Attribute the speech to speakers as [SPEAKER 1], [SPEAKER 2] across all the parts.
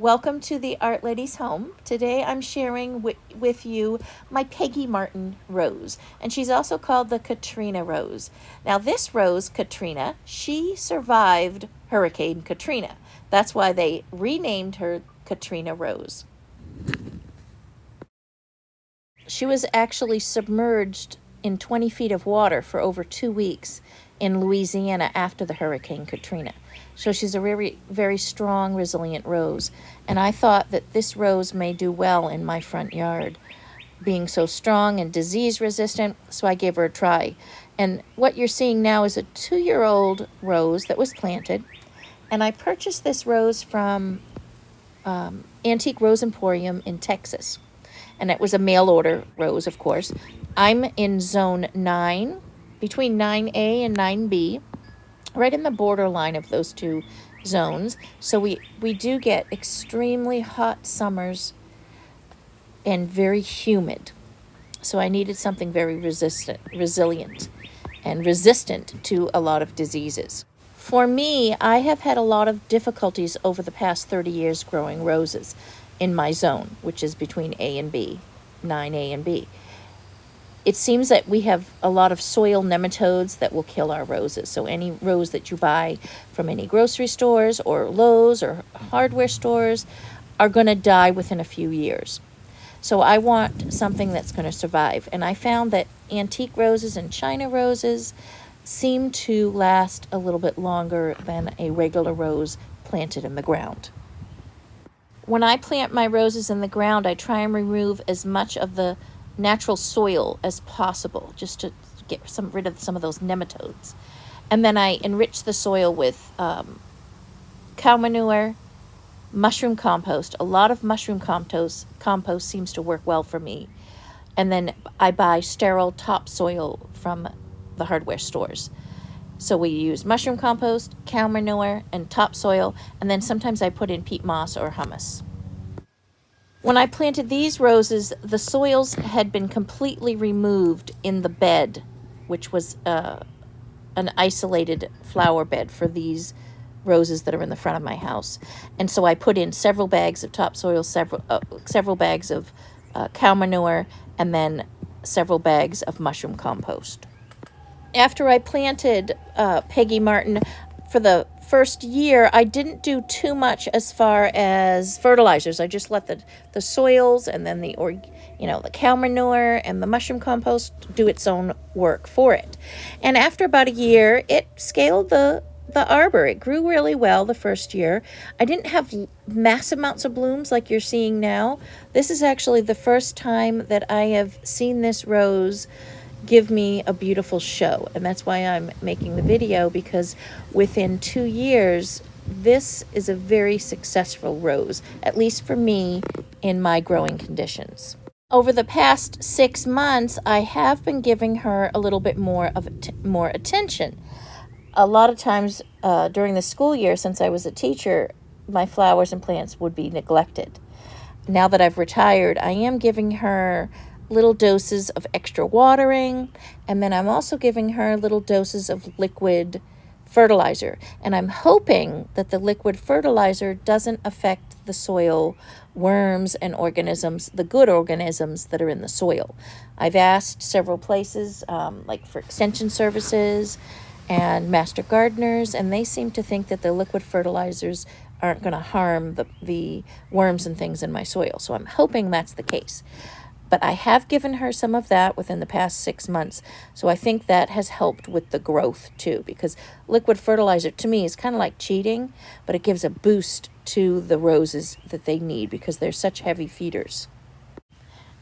[SPEAKER 1] Welcome to the Art Lady's home. Today I'm sharing with you my Peggy Martin rose, and she's also called the Katrina rose. Now this rose, Katrina, she survived Hurricane Katrina. That's why they renamed her Katrina Rose. She was actually submerged in 20 feet of water for over 2 weeks in Louisiana after the Hurricane Katrina. So she's a very, very strong, resilient rose. And I thought that this rose may do well in my front yard, being so strong and disease resistant, so I gave her a try. And what you're seeing now is a 2-year-old rose that was planted. And I purchased this rose from Antique Rose Emporium in Texas. And it was a mail order rose, of course. I'm in zone 9, between 9A and 9B, right in the borderline of those two zones. So we do get extremely hot summers and very humid. So I needed something very resilient, and resistant to a lot of diseases. For me, I have had a lot of difficulties over the past 30 years growing roses in my zone, which is between A and B, 9A and B. It seems that we have a lot of soil nematodes that will kill our roses. So any rose that you buy from any grocery stores or Lowe's or hardware stores are going to die within a few years. So I want something that's going to survive. And I found that antique roses and China roses seem to last a little bit longer than a regular rose planted in the ground. When I plant my roses in the ground, I try and remove as much of the natural soil as possible, just to get rid of some of those nematodes. And then I enrich the soil with cow manure, mushroom compost. A lot of mushroom compost seems to work well for me. And then I buy sterile topsoil from the hardware stores. So we use mushroom compost, cow manure, and topsoil, and then sometimes I put in peat moss or humus. When I planted these roses, the soils had been completely removed in the bed, which was an isolated flower bed for these roses that are in the front of my house. And so I put in several bags of topsoil, several bags of cow manure, and then several bags of mushroom compost. After I planted Peggy Martin, for the first year, I didn't do too much as far as fertilizers. I just let the soils and then the cow manure and the mushroom compost do its own work for it. And after about a year, it scaled the arbor. It grew really well the first year. I didn't have massive amounts of blooms like you're seeing now. This is actually the first time that I have seen this rose give me a beautiful show, and that's why I'm making the video, because within 2 years this is a very successful rose, at least for me in my growing conditions. Over the past 6 months, I have been giving her a little bit more attention. A lot of times during the school year, since I was a teacher, my flowers and plants would be neglected. Now that I've retired, I am giving her little doses of extra watering, and then I'm also giving her little doses of liquid fertilizer. And I'm hoping that the liquid fertilizer doesn't affect the soil worms and organisms, the good organisms that are in the soil. I've asked several places, like for extension services and master gardeners, and they seem to think that the liquid fertilizers aren't going to harm the worms and things in my soil. So I'm hoping that's the case. But I have given her some of that within the past 6 months. So I think that has helped with the growth too, because liquid fertilizer to me is kind of like cheating, but it gives a boost to the roses that they need because they're such heavy feeders.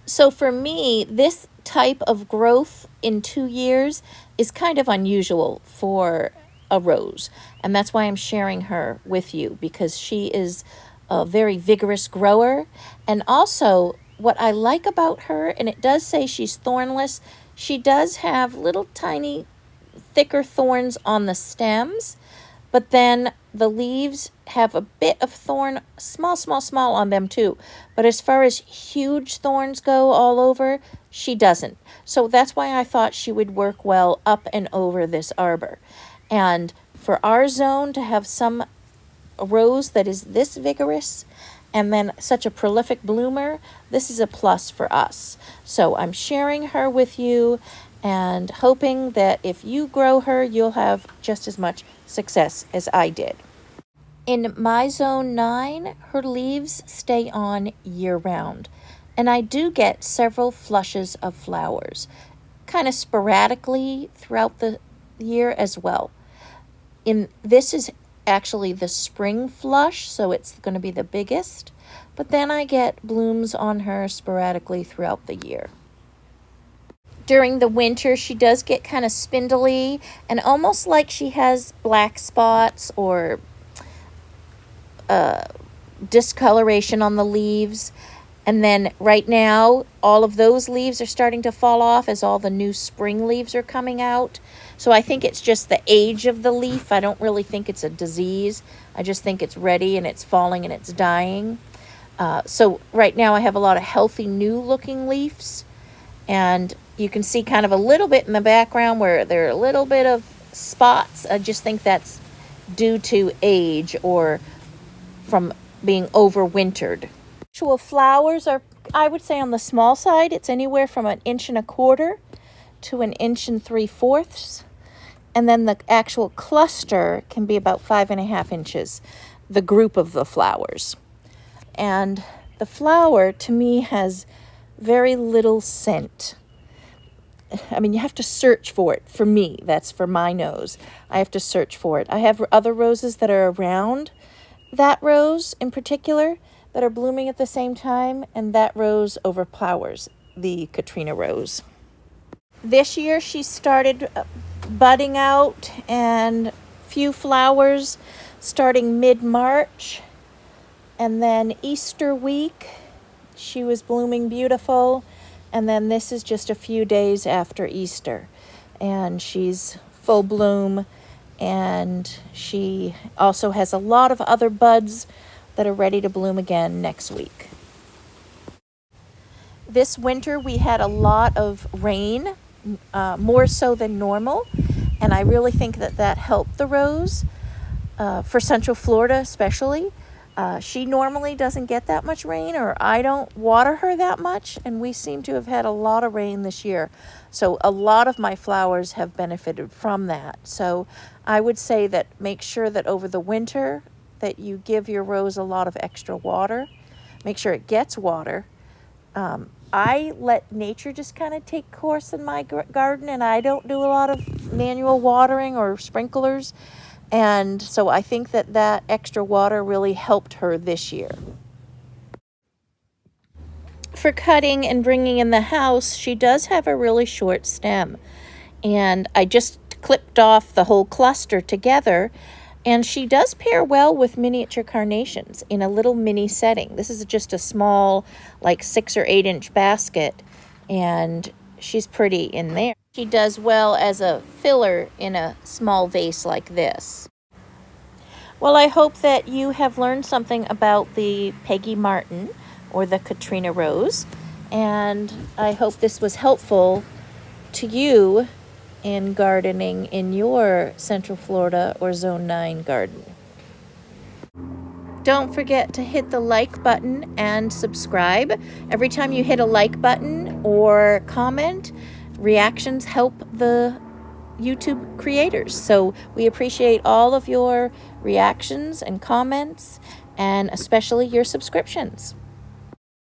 [SPEAKER 1] So for me, this type of growth in 2 years is kind of unusual for a rose. And that's why I'm sharing her with you, because she is a very vigorous grower. And also, what I like about her, and it does say she's thornless, she does have little tiny thicker thorns on the stems, but then the leaves have a bit of thorn, small on them too. But as far as huge thorns go all over, she doesn't. So that's why I thought she would work well up and over this arbor. And for our zone to have a rose that is this vigorous and then such a prolific bloomer, this is a plus for us. So I'm sharing her with you and hoping that if you grow her, you'll have just as much success as I did. In my zone 9, her leaves stay on year-round, and I do get several flushes of flowers, kind of sporadically throughout the year as well. This is actually the spring flush, so it's going to be the biggest, but then I get blooms on her sporadically throughout the year. During the winter, she does get kind of spindly and almost like she has black spots or discoloration on the leaves. And then right now, all of those leaves are starting to fall off as all the new spring leaves are coming out. So I think it's just the age of the leaf. I don't really think it's a disease. I just think it's ready and it's falling and it's dying. So right now I have a lot of healthy new looking leaves. And you can see kind of a little bit in the background where there are a little bit of spots. I just think that's due to age or from being overwintered. Actual flowers are, I would say, on the small side. It's anywhere from 1.25 inches to 1 3/4 inches. And then the actual cluster can be about 5.5 inches, the group of the flowers. And the flower, to me, has very little scent. I mean, you have to search for it. For me, that's for my nose. I have to search for it. I have other roses that are around that rose in particular that are blooming at the same time, and that rose overpowers the Katrina rose. This year she started budding out and few flowers starting mid-March, and then Easter week she was blooming beautiful, and then this is just a few days after Easter and she's full bloom. And she also has a lot of other buds that are ready to bloom again next week. This winter we had a lot of rain, more so than normal, and I really think that helped the rose, for Central Florida especially. She normally doesn't get that much rain, or I don't water her that much, and we seem to have had a lot of rain this year. So a lot of my flowers have benefited from that. So I would say that make sure that over the winter that you give your rose a lot of extra water. Make sure it gets water. I let nature just kind of take course in my garden, and I don't do a lot of manual watering or sprinklers. And so I think that extra water really helped her this year. For cutting and bringing in the house, she does have a really short stem. And I just clipped off the whole cluster together. And she does pair well with miniature carnations in a little mini setting. This is just a small, like 6 or 8 inch basket. And she's pretty in there. She does well as a filler in a small vase like this. Well, I hope that you have learned something about the Peggy Martin or the Katrina rose, and I hope this was helpful to you in gardening in your Central Florida or Zone 9 garden. Don't forget to hit the like button and subscribe. Every time you hit a like button or comment, reactions help the YouTube creators. So we appreciate all of your reactions and comments, and especially your subscriptions.